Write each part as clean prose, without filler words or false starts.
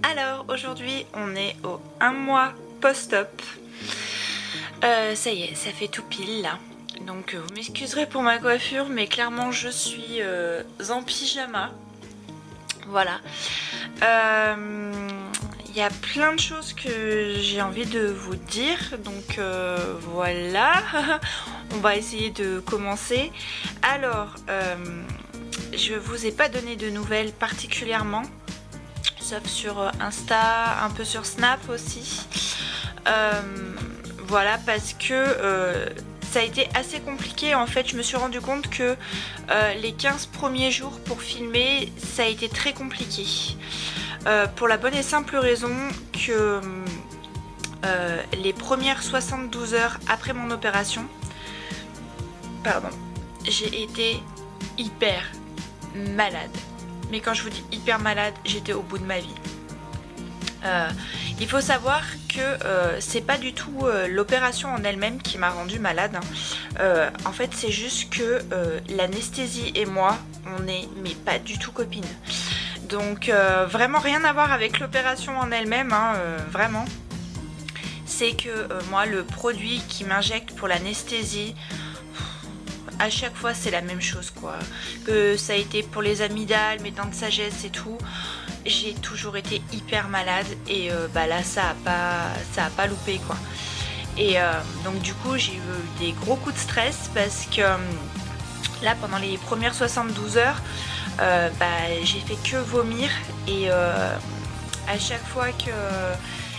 Alors aujourd'hui on est au 1 mois post-op. Ça y est, ça fait tout pile là. Donc vous m'excuserez pour ma coiffure, mais clairement je suis en pyjama. Voilà. Il y a plein de choses que j'ai envie de vous dire. Donc voilà. On va essayer de commencer. Alors, je vous ai pas donné de nouvelles particulièrement. Sauf sur Insta, un peu sur Snap aussi. Voilà, parce que ça a été assez compliqué. En fait, je me suis rendu compte que les 15 premiers jours pour filmer, ça a été très compliqué. Pour la bonne et simple raison que les premières 72 heures après mon opération, j'ai été hyper malade. Mais quand je vous dis hyper malade, j'étais au bout de ma vie. Il faut savoir que c'est pas du tout l'opération en elle-même qui m'a rendue malade. En fait, c'est juste que l'anesthésie et moi, on est mais pas du tout copines. Donc vraiment rien à voir avec l'opération en elle-même, vraiment. C'est que moi, le produit qui m'injecte pour l'anesthésie, à chaque fois c'est la même chose quoi. Que ça a été pour les amygdales, mes dents de sagesse et tout, j'ai toujours été hyper malade et là ça a pas loupé quoi. Et donc du coup j'ai eu des gros coups de stress parce que là pendant les premières 72 heures j'ai fait que vomir et à chaque fois que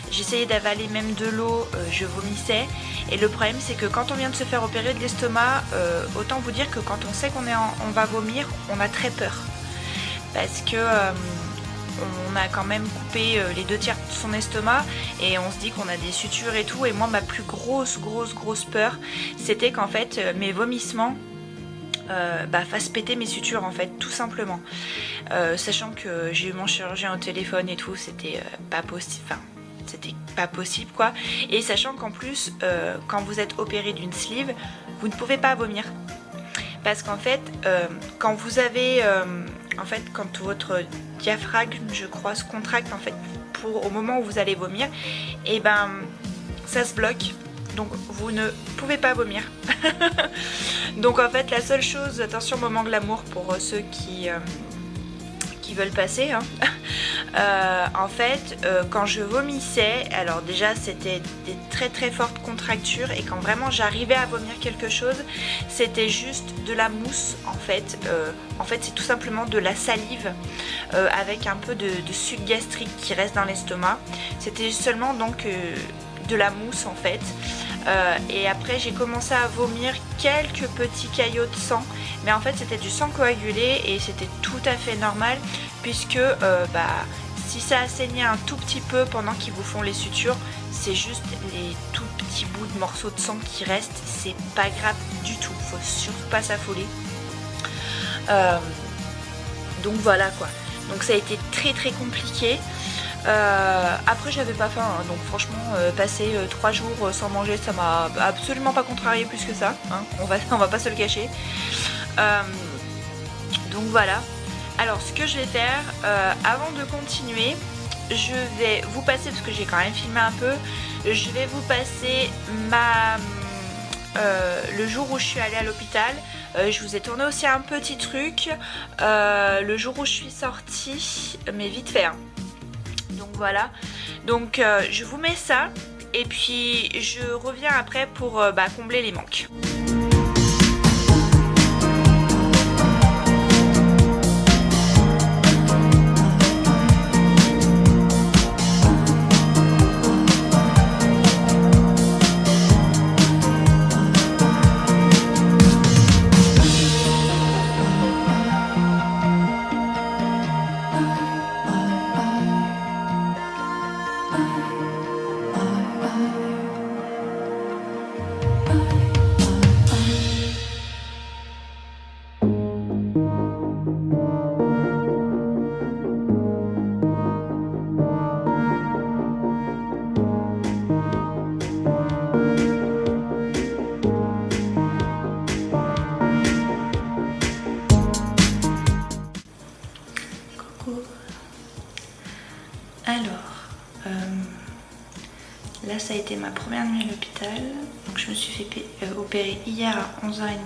j'essayais d'avaler même de l'eau, je vomissais. Et le problème c'est que quand on vient de se faire opérer de l'estomac, autant vous dire que quand on sait on va vomir, on a très peur. Parce que on a quand même coupé les 2/3 de son estomac et on se dit qu'on a des sutures et tout. Et moi ma plus grosse peur, c'était qu'en fait mes vomissements fassent péter mes sutures en fait, tout simplement. Sachant que j'ai eu mon chirurgien au téléphone et tout, c'était pas possible. Enfin, c'était pas possible quoi. Et sachant qu'en plus quand vous êtes opéré d'une sleeve, vous ne pouvez pas vomir parce qu'en fait quand vous avez quand votre diaphragme je crois se contracte en fait au moment où vous allez vomir, et ça se bloque, donc vous ne pouvez pas vomir. Donc en fait la seule chose, attention moment glamour pour ceux qui veulent passer, quand je vomissais, alors déjà c'était des très fortes contractures et quand vraiment j'arrivais à vomir quelque chose, c'était juste de la mousse en fait c'est tout simplement de la salive avec un peu de suc gastrique qui reste dans l'estomac. C'était seulement donc de la mousse en fait. Et après j'ai commencé à vomir quelques petits caillots de sang, mais en fait c'était du sang coagulé et c'était tout à fait normal puisque si ça a saigné un tout petit peu pendant qu'ils vous font les sutures, c'est juste les tout petits bouts de morceaux de sang qui restent, c'est pas grave du tout, faut surtout pas s'affoler. Donc voilà quoi, donc ça a été très compliqué. Après j'avais pas faim, donc franchement passer 3 jours sans manger, ça m'a absolument pas contrarié plus que ça, on va pas se le cacher. Donc voilà. Alors ce que je vais faire avant de continuer, je vais vous passer, parce que j'ai quand même filmé un peu, je vais vous passer le jour où je suis allée à l'hôpital. Je vous ai tourné aussi un petit truc le jour où je suis sortie, mais vite fait. Donc voilà, donc je vous mets ça et puis je reviens après pour combler les manques. Alors, là ça a été ma première nuit à l'hôpital. Donc je me suis fait opérer hier à 11h30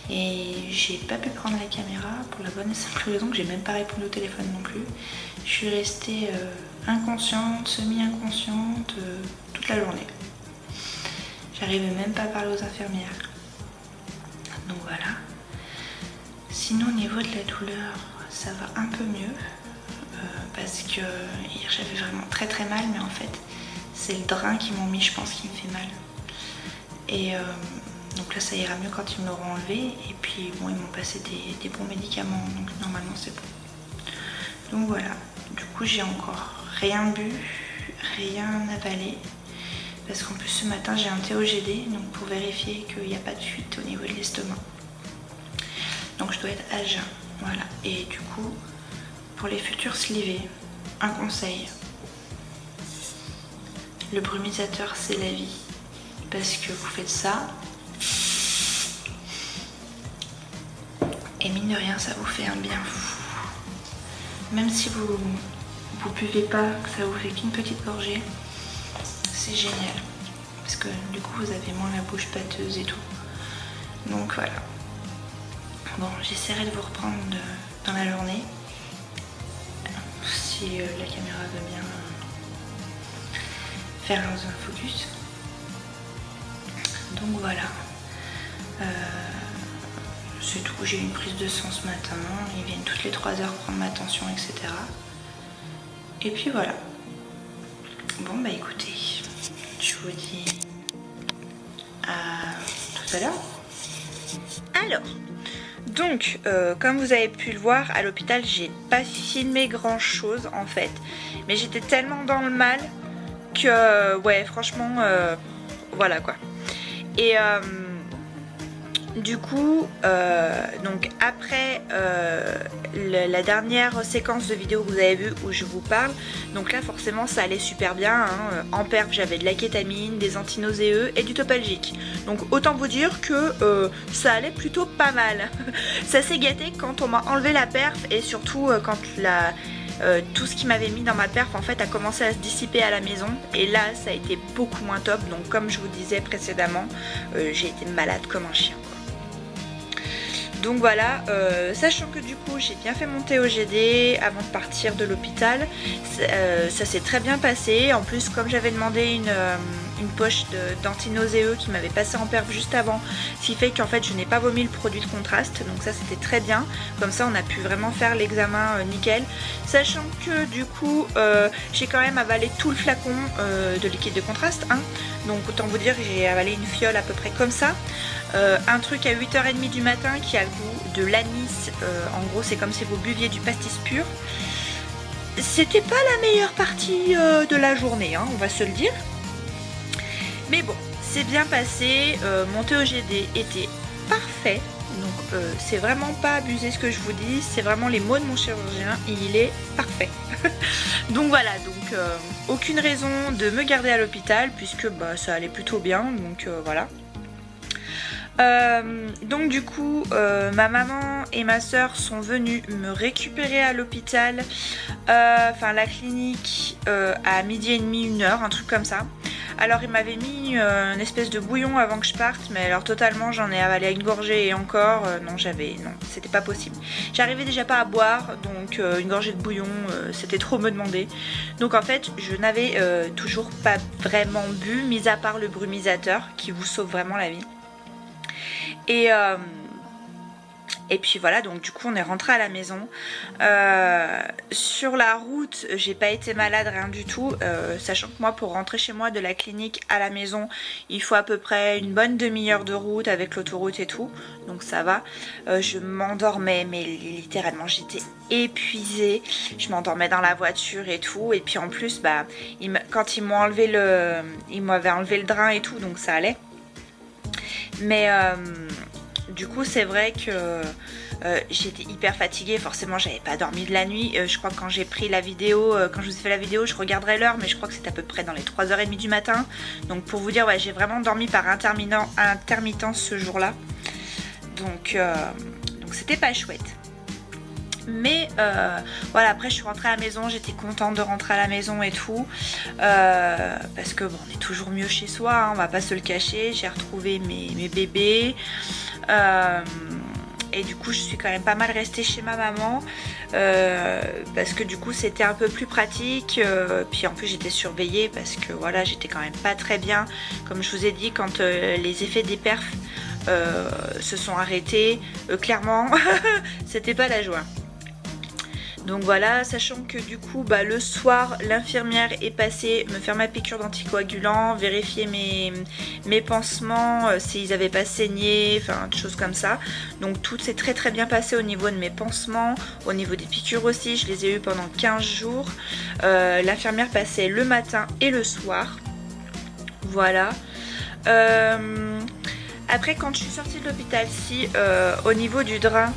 et j'ai pas pu prendre la caméra pour la bonne et simple raison que j'ai même pas répondu au téléphone non plus. Je suis restée inconsciente, semi-inconsciente toute la journée. J'arrivais même pas à parler aux infirmières. Donc voilà. Sinon au niveau de la douleur, ça va un peu mieux. Parce que hier j'avais vraiment très très mal, mais en fait c'est le drain qu'ils m'ont mis, je pense, qui me fait mal. Et donc là ça ira mieux quand ils me l'auront enlevé. Et puis bon, ils m'ont passé des bons médicaments, donc normalement c'est bon. Donc voilà, du coup j'ai encore rien bu, rien avalé. Parce qu'en plus ce matin j'ai un TOGD, donc pour vérifier qu'il n'y a pas de fuite au niveau de l'estomac. Donc je dois être à jeun, voilà. Et du coup, pour les futurs slivés, un conseil. Le brumisateur c'est la vie. Parce que vous faites ça. Et mine de rien ça vous fait un bien fou. Même si vous buvez pas, que ça vous fait qu'une petite gorgée, c'est génial. Parce que du coup vous avez moins la bouche pâteuse et tout. Donc voilà. Bon, j'essaierai de vous reprendre dans la journée. Si la caméra veut bien faire un focus. Donc voilà. C'est tout. J'ai eu une prise de sang ce matin. Ils viennent toutes les 3 heures prendre ma tension, etc. Et puis voilà. Bon bah écoutez, je vous dis à tout à l'heure. Alors. Donc, comme vous avez pu le voir, à l'hôpital, j'ai pas filmé grand chose en fait. Mais j'étais tellement dans le mal que, ouais, franchement, voilà quoi. Et du coup, donc après la dernière séquence de vidéo que vous avez vue où je vous parle, donc là forcément ça allait super bien, hein. En perf j'avais de la kétamine, des antinauséeux et du topalgique. Donc autant vous dire que ça allait plutôt pas mal. Ça s'est gâté quand on m'a enlevé la perf et surtout quand tout ce qui m'avait mis dans ma perf en fait a commencé à se dissiper à la maison. Et là ça a été beaucoup moins top. Donc comme je vous disais précédemment, j'ai été malade comme un chien. Donc voilà, sachant que du coup j'ai bien fait mon TOGD avant de partir de l'hôpital, ça s'est très bien passé. En plus comme j'avais demandé une poche d'antinauséeux qui m'avait passé en perf juste avant, ce qui fait qu'en fait je n'ai pas vomi le produit de contraste, donc ça c'était très bien. Comme ça on a pu vraiment faire l'examen nickel. Sachant que du coup j'ai quand même avalé tout le flacon de liquide de contraste, hein. Donc autant vous dire que j'ai avalé une fiole à peu près comme ça. Un truc à 8h30 du matin qui a le goût de l'anis, en gros c'est comme si vous buviez du pastis pur. C'était pas la meilleure partie de la journée, hein, on va se le dire. Mais bon, c'est bien passé, mon TOGD était parfait. Donc c'est vraiment pas abusé ce que je vous dis, c'est vraiment les mots de mon chirurgien, il est parfait. Donc voilà, donc aucune raison de me garder à l'hôpital puisque bah, ça allait plutôt bien, donc voilà. Donc du coup ma maman et ma soeur sont venues me récupérer à l'hôpital, enfin la clinique à 12h30, 1h, un truc comme ça. Alors il m'avait mis une espèce de bouillon avant que je parte, mais alors totalement j'en ai avalé une gorgée et encore, non c'était pas possible. J'arrivais déjà pas à boire, donc une gorgée de bouillon c'était trop me demander. Donc en fait je n'avais toujours pas vraiment bu, mis à part le brumisateur qui vous sauve vraiment la vie. Et puis voilà, donc du coup on est rentré à la maison. Sur la route, j'ai pas été malade, rien du tout. Sachant que moi, pour rentrer chez moi de la clinique à la maison, il faut à peu près une bonne demi-heure de route avec l'autoroute et tout. Donc ça va. Je m'endormais, mais littéralement j'étais épuisée. Je m'endormais dans la voiture et tout. Et puis en plus, bah, quand ils m'avaient enlevé le drain et tout, donc ça allait. Mais du coup c'est vrai que j'étais hyper fatiguée, forcément j'avais pas dormi de la nuit. Je crois que quand j'ai pris la vidéo, quand je vous ai fait la vidéo, je regarderai l'heure, mais je crois que c'est à peu près dans les 3h30 du matin. Donc pour vous dire, ouais, j'ai vraiment dormi par intermittence ce jour là. Donc c'était pas chouette. Mais voilà, après je suis rentrée à la maison, j'étais contente de rentrer à la maison et tout, parce que bon, on est toujours mieux chez soi, hein, on va pas se le cacher. J'ai retrouvé mes bébés, et du coup je suis quand même pas mal restée chez ma maman, parce que du coup c'était un peu plus pratique, puis en plus j'étais surveillée parce que voilà, j'étais quand même pas très bien, comme je vous ai dit, quand les effets des perfs se sont arrêtés, clairement c'était pas la joie. Donc voilà, sachant que du coup le soir l'infirmière est passée me faire ma piqûre d'anticoagulant, vérifier mes pansements, s'ils n'avaient pas saigné, enfin des choses comme ça. Donc tout s'est très très bien passé au niveau de mes pansements, au niveau des piqûres aussi, je les ai eues pendant 15 jours. L'infirmière passait le matin et le soir. Voilà. Après, quand je suis sortie de l'hôpital, au niveau du drain,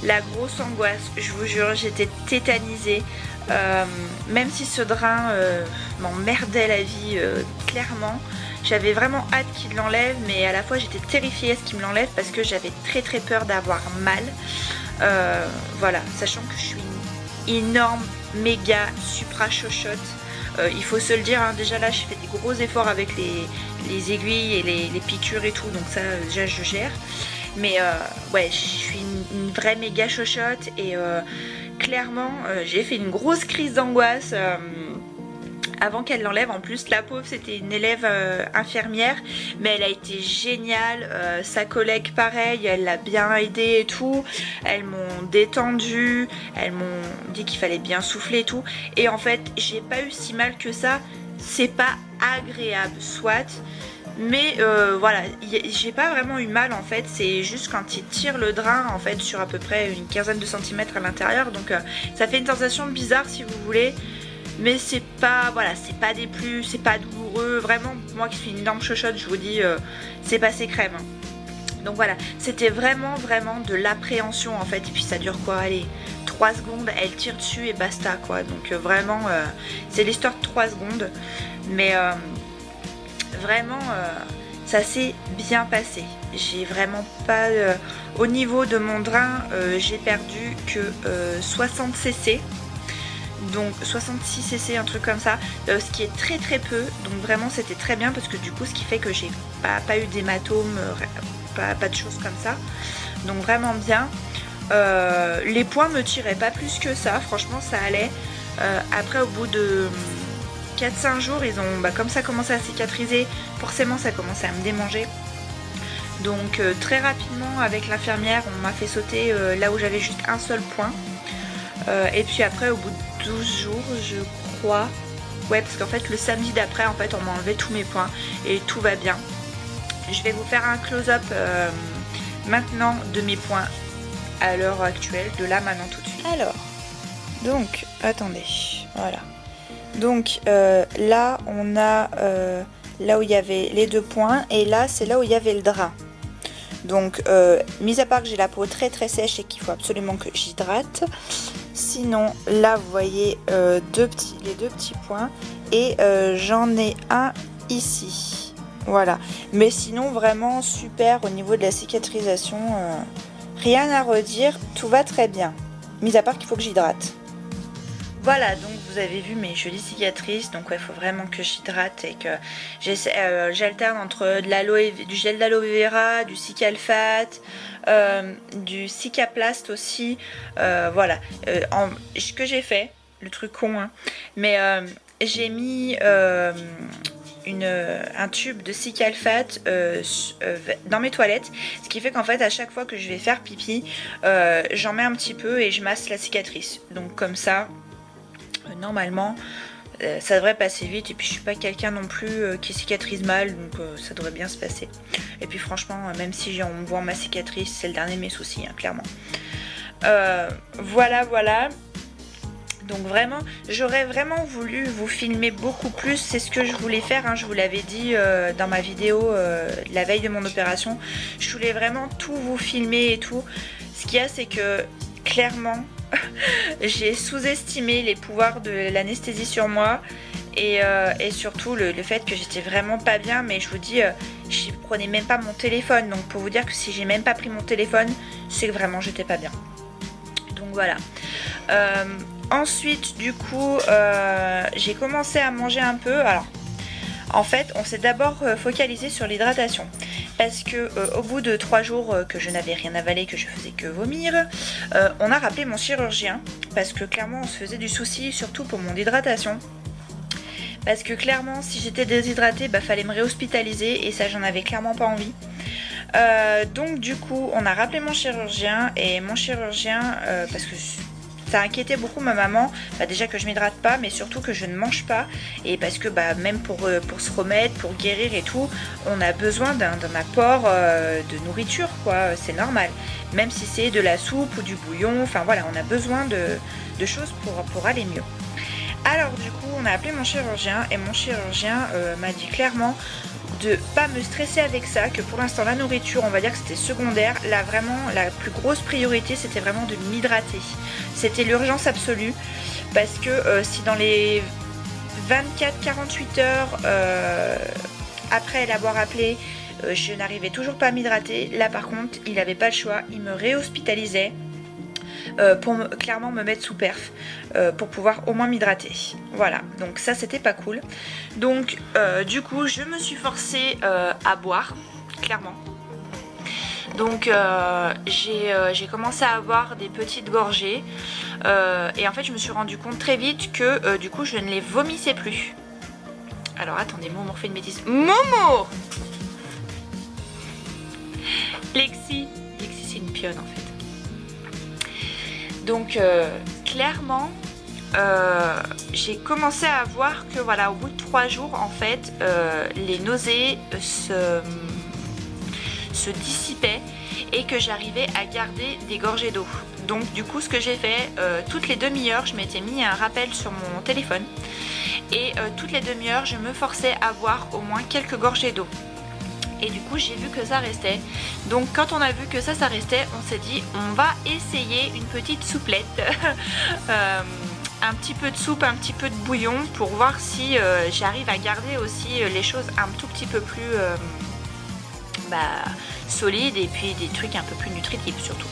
la grosse angoisse, je vous jure, j'étais tétanisée. Même si ce drain m'emmerdait la vie, clairement, j'avais vraiment hâte qu'il l'enlève, mais à la fois j'étais terrifiée à ce qu'il me l'enlève parce que j'avais très très peur d'avoir mal. Voilà, sachant que je suis une énorme, méga, supra chochotte. Il faut se le dire, hein, déjà là, j'ai fait des gros efforts avec les aiguilles et les piqûres et tout, donc ça, déjà, je gère. Mais ouais, je suis une vraie méga chochotte et clairement, j'ai fait une grosse crise d'angoisse avant qu'elle l'enlève. En plus, la pauvre, c'était une élève infirmière, mais elle a été géniale. Sa collègue, pareil, elle l'a bien aidée et tout. Elles m'ont détendue, elles m'ont dit qu'il fallait bien souffler et tout. Et en fait, j'ai pas eu si mal que ça. C'est pas agréable, soit. Mais voilà, j'ai pas vraiment eu mal en fait, c'est juste quand il tire le drain en fait sur à peu près une quinzaine de centimètres à l'intérieur, donc ça fait une sensation bizarre si vous voulez, mais c'est pas, voilà, c'est pas des plus, c'est pas douloureux, vraiment, moi qui suis une énorme chochotte, je vous dis, c'est passé crème. Donc voilà, c'était vraiment de l'appréhension en fait, et puis ça dure quoi, allez, 3 secondes, elle tire dessus et basta quoi, donc vraiment, c'est l'histoire de 3 secondes, mais... vraiment ça s'est bien passé. J'ai vraiment pas au niveau de mon drain, j'ai perdu que 60 cc, donc 66 cc, un truc comme ça, ce qui est très très peu, donc vraiment c'était très bien parce que du coup ce qui fait que j'ai pas eu d'hématome, pas de choses comme ça, donc vraiment bien. Les points me tiraient pas plus que ça, franchement ça allait. Après au bout de 4-5 jours, ils ont comme ça commencé à cicatriser, forcément ça commençait à me démanger. Donc très rapidement avec l'infirmière, on m'a fait sauter là où j'avais juste un seul point. Et puis après au bout de 12 jours, je crois, ouais, parce qu'en fait le samedi d'après, en fait on m'a enlevé tous mes points et tout va bien. Je vais vous faire un close-up maintenant de mes points à l'heure actuelle, de là maintenant tout de suite. Alors, donc, attendez, voilà. Donc là on a là où il y avait les 2 points et là c'est là où il y avait le drap. Donc mis à part que j'ai la peau très très sèche et qu'il faut absolument que j'hydrate, sinon là vous voyez les deux petits points et j'en ai un ici, voilà. Mais sinon vraiment super au niveau de la cicatrisation, rien à redire, tout va très bien, mis à part qu'il faut que j'hydrate. Voilà, donc vous avez vu mes jolies cicatrices, donc ouais, il faut vraiment que j'hydrate et que j'alterne entre du gel d'aloe vera, du Cicalfate, du Cicaplast aussi, voilà. Ce que j'ai fait, le truc con, hein, mais j'ai mis un tube de Cicalfate dans mes toilettes, ce qui fait qu'en fait à chaque fois que je vais faire pipi, j'en mets un petit peu et je masse la cicatrice, donc comme ça... Normalement ça devrait passer vite et puis je suis pas quelqu'un non plus qui cicatrise mal, donc ça devrait bien se passer. Et puis franchement, même si on voit ma cicatrice, c'est le dernier de mes soucis, hein, clairement. Voilà. Donc vraiment, j'aurais vraiment voulu vous filmer beaucoup plus, c'est ce que je voulais faire, hein, je vous l'avais dit dans ma vidéo la veille de mon opération. Je voulais vraiment tout vous filmer et tout. Ce qu'il y a, c'est que clairement... j'ai sous-estimé les pouvoirs de l'anesthésie sur moi et surtout le fait que j'étais vraiment pas bien, mais je vous dis, je prenais même pas mon téléphone, donc pour vous dire que si j'ai même pas pris mon téléphone, c'est que vraiment j'étais pas bien. Donc voilà. Ensuite du coup j'ai commencé à manger un peu. Alors en fait on s'est d'abord focalisé sur l'hydratation parce que au bout de 3 jours que je n'avais rien avalé, que je faisais que vomir, on a rappelé mon chirurgien parce que clairement on se faisait du souci surtout pour mon hydratation. Parce que clairement si j'étais déshydratée, fallait me réhospitaliser et ça j'en avais clairement pas envie. Donc du coup on a rappelé mon chirurgien et mon chirurgien parce que ça inquiétait beaucoup ma maman, déjà que je m'hydrate pas mais surtout que je ne mange pas et parce que même pour se remettre, pour guérir et tout, on a besoin d'un apport de nourriture quoi, c'est normal, même si c'est de la soupe ou du bouillon, enfin voilà, on a besoin de choses pour aller mieux. Alors du coup on a appelé mon chirurgien et mon chirurgien m'a dit clairement de pas me stresser avec ça, que pour l'instant la nourriture on va dire que c'était secondaire, là vraiment la plus grosse priorité c'était vraiment de m'hydrater, c'était l'urgence absolue parce que si dans les 24-48 heures après l'avoir appelé je n'arrivais toujours pas à m'hydrater, là par contre il n'avait pas le choix, il me réhospitalisait pour clairement me mettre sous perf pour pouvoir au moins m'hydrater. Voilà, donc ça c'était pas cool. Donc du coup je me suis forcée à boire, clairement. Donc j'ai commencé à avoir des petites gorgées et en fait je me suis rendu compte très vite que du coup je ne les vomissais plus. Alors attendez, Momo fait une bêtise. Momo Lexi c'est une pionne en fait. Donc clairement j'ai commencé à voir que voilà, au bout de 3 jours en fait les nausées se dissipaient et que j'arrivais à garder des gorgées d'eau. Donc du coup ce que j'ai fait, toutes les demi-heures je m'étais mis un rappel sur mon téléphone et toutes les demi-heures je me forçais à boire au moins quelques gorgées d'eau. Et du coup j'ai vu que ça restait. Donc quand on a vu que ça restait, on s'est dit on va essayer une petite souplette. Un petit peu de soupe, un petit peu de bouillon pour voir si j'arrive à garder aussi les choses un tout petit peu plus solides et puis des trucs un peu plus nutritifs surtout.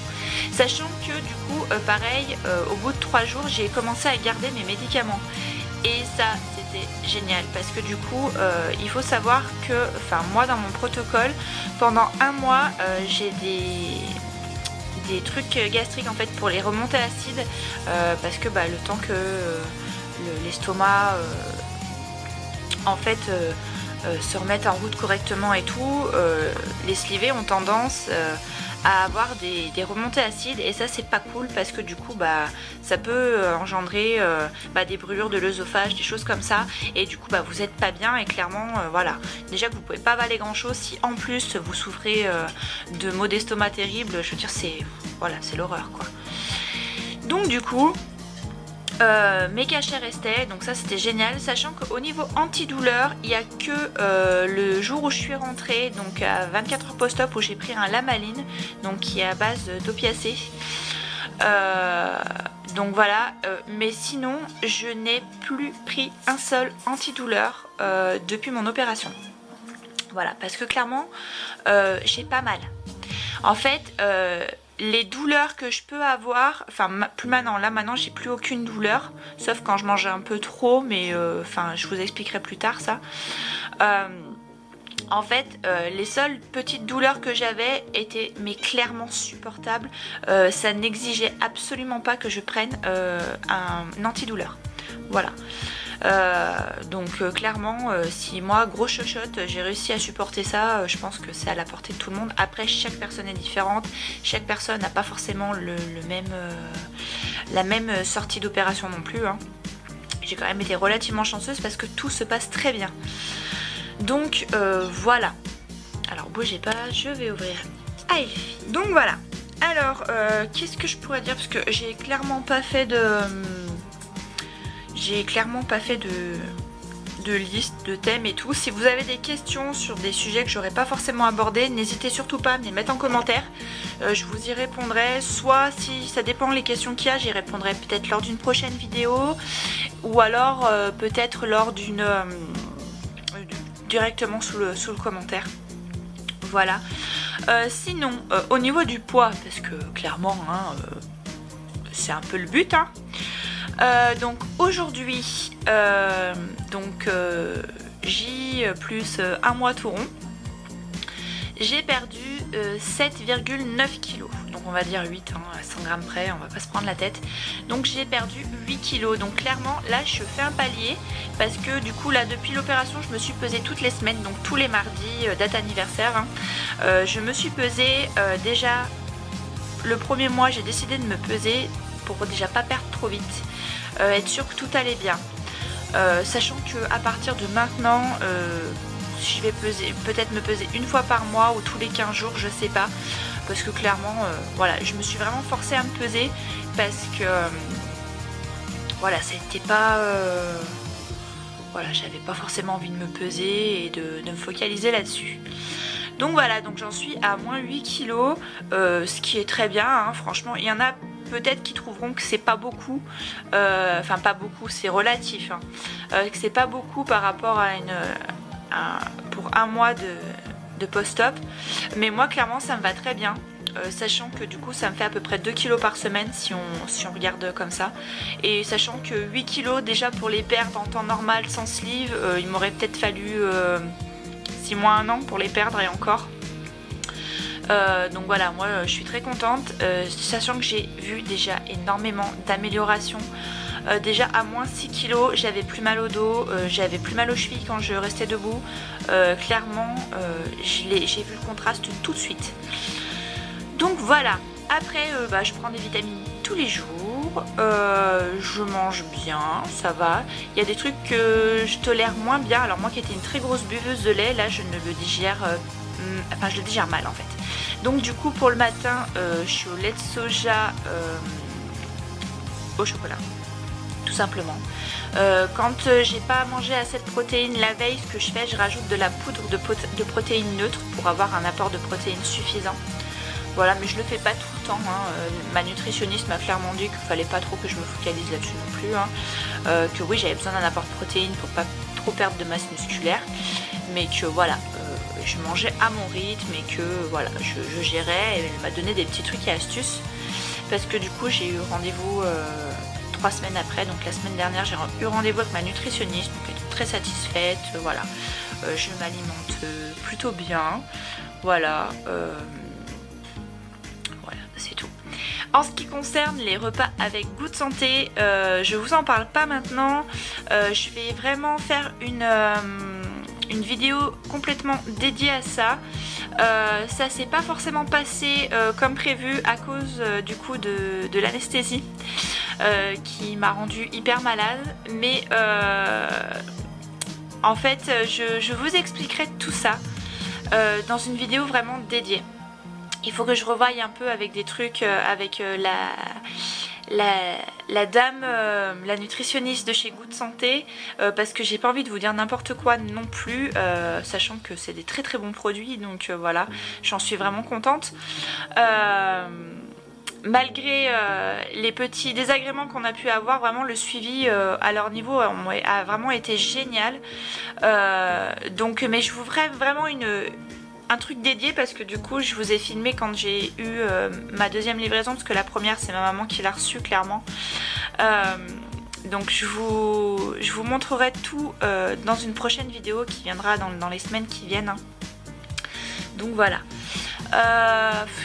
Sachant que du coup pareil au bout de 3 jours j'ai commencé à garder mes médicaments. Et ça c'était génial parce que du coup il faut savoir que moi dans mon protocole pendant 1 mois j'ai des trucs gastriques en fait pour les remontées acides parce que le temps que l'estomac en fait se remette en route correctement et tout, les slivés ont tendance à avoir des remontées acides et ça c'est pas cool parce que du coup ça peut engendrer des brûlures de l'œsophage, des choses comme ça et du coup vous êtes pas bien et clairement voilà, déjà que vous pouvez pas avaler grand chose, si en plus vous souffrez de maux d'estomac terribles, je veux dire c'est l'horreur quoi. Donc du coup mes cachets restaient, donc ça c'était génial, sachant qu'au niveau antidouleur il n'y a que le jour où je suis rentrée, donc à 24 heures post-op, où j'ai pris un Lamaline, donc qui est à base d'opiacés. Donc voilà, mais sinon je n'ai plus pris un seul antidouleur depuis mon opération. Voilà, parce que clairement j'ai pas mal. En fait les douleurs que je peux avoir, plus maintenant, là maintenant j'ai plus aucune douleur, sauf quand je mange un peu trop, mais je vous expliquerai plus tard ça. En fait, les seules petites douleurs que j'avais étaient mais clairement supportables. Ça n'exigeait absolument pas que je prenne un antidouleur. Voilà. Donc clairement si moi grosse chochotte j'ai réussi à supporter ça, je pense que c'est à la portée de tout le monde. Après chaque personne est différente, chaque personne n'a pas forcément la même sortie d'opération non plus hein. J'ai quand même été relativement chanceuse parce que tout se passe très bien. Donc voilà. Alors bougez pas, je vais ouvrir. Allez, donc voilà. Alors qu'est-ce que je pourrais dire, parce que j'ai clairement pas fait de liste, de thèmes et tout. Si vous avez des questions sur des sujets que j'aurais pas forcément abordés, n'hésitez surtout pas à me les mettre en commentaire. Je vous y répondrai, soit si ça dépend les questions qu'il y a, j'y répondrai peut-être lors d'une prochaine vidéo, ou alors peut-être lors d'une directement sous le commentaire. Voilà. Sinon, au niveau du poids, parce que clairement, c'est un peu le but, hein. Donc aujourd'hui, J plus un mois tout rond, j'ai perdu 7,9 kilos. Donc on va dire 8, hein, à 100 grammes près, on va pas se prendre la tête. Donc j'ai perdu 8 kilos. Donc clairement là je fais un palier parce que du coup là depuis l'opération je me suis pesée toutes les semaines, donc tous les mardis, date anniversaire, hein. Je me suis pesée déjà le premier mois, j'ai décidé de me peser pour déjà pas perdre trop vite, être sûr que tout allait bien. Sachant que à partir de maintenant, je vais peut-être me peser une fois par mois ou tous les 15 jours, je sais pas, parce que clairement, voilà, je me suis vraiment forcée à me peser parce que, voilà, c'était pas, voilà, j'avais pas forcément envie de me peser et de me focaliser là-dessus. Donc voilà, donc j'en suis à moins 8 kilos, ce qui est très bien, hein, franchement. Il y en a peut-être qui trouveront que c'est pas beaucoup, enfin pas beaucoup, c'est relatif, hein, que c'est pas beaucoup par rapport à pour un mois de post-op, mais moi clairement ça me va très bien, sachant que du coup ça me fait à peu près 2 kilos par semaine si on regarde comme ça, et sachant que 8 kilos déjà pour les perdre en temps normal sans sleeve, il m'aurait peut-être fallu 6 mois, 1 an pour les perdre et encore. Donc voilà, moi je suis très contente, sachant que j'ai vu déjà énormément d'améliorations. Déjà à moins 6 kilos, j'avais plus mal au dos, j'avais plus mal aux chevilles quand je restais debout. Clairement, j'ai vu le contraste tout de suite. Donc voilà, après je prends des vitamines tous les jours, je mange bien, ça va. Il y a des trucs que je tolère moins bien. Alors moi qui étais une très grosse buveuse de lait, là je ne le digère, enfin je le digère mal en fait. Donc du coup pour le matin, je suis au lait de soja au chocolat. Tout simplement. Quand j'ai pas mangé assez de protéines la veille, ce que je fais, je rajoute de la poudre de protéines neutres pour avoir un apport de protéines suffisant. Voilà, mais je le fais pas tout le temps, hein. Ma nutritionniste m'a clairement dit qu'il fallait pas trop que je me focalise là-dessus non plus, hein. Que oui, j'avais besoin d'un apport de protéines pour pas trop perdre de masse musculaire, mais que voilà, je mangeais à mon rythme et que voilà, je gérais, et elle m'a donné des petits trucs et astuces parce que du coup j'ai eu rendez-vous 3 semaines après, donc la semaine dernière j'ai eu rendez-vous avec ma nutritionniste, donc elle était très satisfaite, voilà, je m'alimente plutôt bien, voilà, voilà, c'est tout. En ce qui concerne les repas avec goût de santé, je vous en parle pas maintenant, je vais vraiment faire une vidéo complètement dédiée à ça. Ça s'est pas forcément passé comme prévu à cause du coup de l'anesthésie qui m'a rendue hyper malade, mais en fait je vous expliquerai tout ça dans une vidéo vraiment dédiée. Il faut que je revoie un peu avec des trucs avec la dame, la nutritionniste de chez Goût de Santé, parce que j'ai pas envie de vous dire n'importe quoi non plus, sachant que c'est des très très bons produits, donc voilà, j'en suis vraiment contente. Malgré les petits désagréments qu'on a pu avoir, vraiment le suivi à leur niveau a vraiment été génial. Donc, mais je vous ferai vraiment un truc dédié parce que du coup je vous ai filmé quand j'ai eu ma deuxième livraison, parce que la première c'est ma maman qui l'a reçue clairement. Donc je vous montrerai tout dans une prochaine vidéo qui viendra dans les semaines qui viennent, hein. Donc voilà.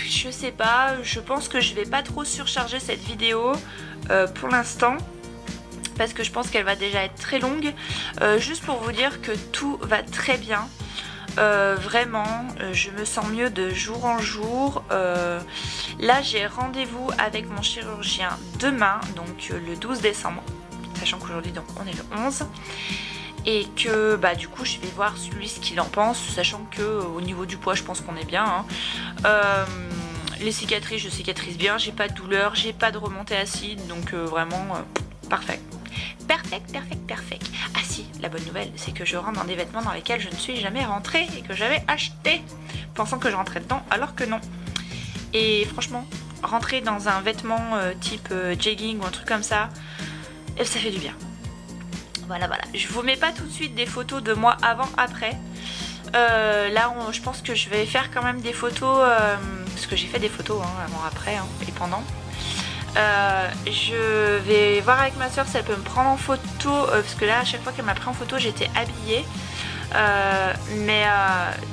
Je sais pas, je pense que je vais pas trop surcharger cette vidéo pour l'instant, parce que je pense qu'elle va déjà être très longue. Juste pour vous dire que tout va très bien. Vraiment, je me sens mieux de jour en jour. Là j'ai rendez-vous avec mon chirurgien demain, donc le 12 décembre, sachant qu'aujourd'hui donc on est le 11, et que bah du coup je vais voir lui ce qu'il en pense, sachant que au niveau du poids je pense qu'on est bien, hein. Les cicatrices, je cicatrise bien, j'ai pas de douleur, j'ai pas de remontée acide, donc vraiment parfait. Perfect. Ah si, la bonne nouvelle, c'est que je rentre dans des vêtements dans lesquels je ne suis jamais rentrée et que j'avais acheté, pensant que je rentrais dedans, alors que non. Et franchement, rentrer dans un vêtement type jegging ou un truc comme ça, ça fait du bien. Voilà. Je vous mets pas tout de suite des photos de moi avant, après. Là, je pense que je vais faire quand même des photos, parce que j'ai fait des photos avant, après, hein, et pendant. Je vais voir avec ma soeur si elle peut me prendre en photo, parce que là à chaque fois qu'elle m'a pris en photo j'étais habillée.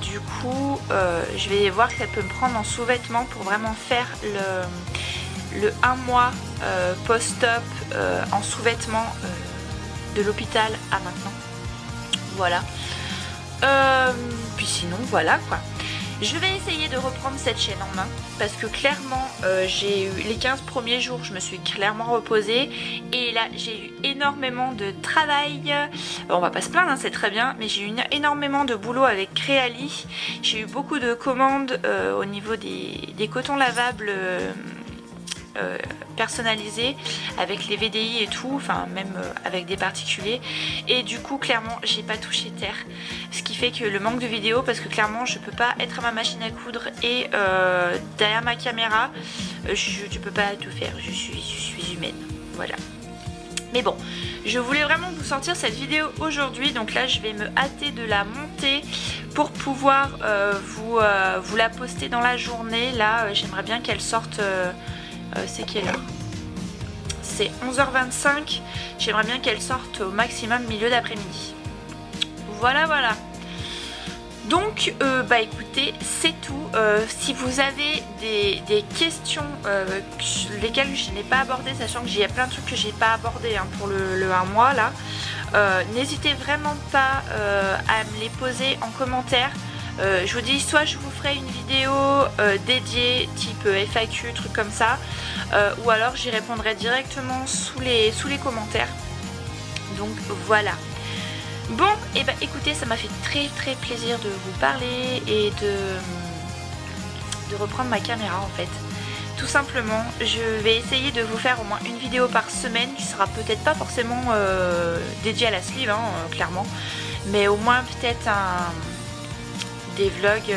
Du coup je vais voir si elle peut me prendre en sous-vêtements pour vraiment faire le 1 mois post-op en sous-vêtements de l'hôpital à maintenant. Voilà. Puis sinon voilà quoi. Je vais essayer de reprendre cette chaîne en main parce que clairement j'ai eu les 15 premiers jours, je me suis clairement reposée et là j'ai eu énormément de travail. On va pas se plaindre, hein, c'est très bien, mais j'ai eu énormément de boulot avec Créali. J'ai eu beaucoup de commandes au niveau des cotons lavables personnalisés avec les VDI et tout, enfin même avec des particuliers, et du coup clairement j'ai pas touché terre, ce qui fait que le manque de vidéos, parce que clairement je peux pas être à ma machine à coudre et derrière ma caméra je peux pas tout faire, je suis humaine, voilà. Mais bon, je voulais vraiment vous sortir cette vidéo aujourd'hui, donc là je vais me hâter de la monter pour pouvoir vous la poster dans la journée. Là j'aimerais bien qu'elle sorte c'est quelle heure? C'est 11h25. J'aimerais bien qu'elle sorte au maximum milieu d'après-midi. Voilà, voilà. Donc, bah écoutez, c'est tout. Si vous avez des questions lesquelles je n'ai pas abordées, sachant qu'il y a plein de trucs que j'ai pas abordés hein, pour le 1 mois là, n'hésitez vraiment pas à me les poser en commentaire. Je vous dis, soit je vous ferai une vidéo dédiée type FAQ, truc comme ça, ou alors j'y répondrai directement sous les commentaires. Donc voilà. Bon, et bah écoutez, ça m'a fait très plaisir de vous parler et de reprendre ma caméra en fait. Tout simplement, je vais essayer de vous faire au moins une vidéo par semaine qui sera peut-être pas forcément dédiée à la sleeve, hein, clairement, mais au moins peut-être des vlogs,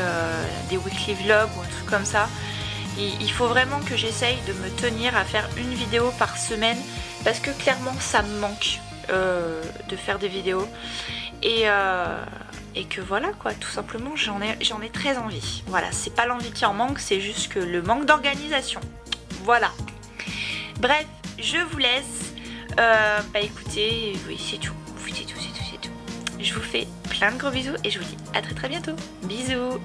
des weekly vlogs ou un truc comme ça. Il faut vraiment que j'essaye de me tenir à faire une vidéo par semaine parce que clairement ça me manque de faire des vidéos et que voilà quoi, tout simplement j'en ai très envie. Voilà, c'est pas l'envie qui en manque, c'est juste que le manque d'organisation. Voilà. Bref, je vous laisse. Bah écoutez, oui c'est tout. C'est tout. Je vous fais plein de gros bisous et je vous dis à très bientôt. Bisous.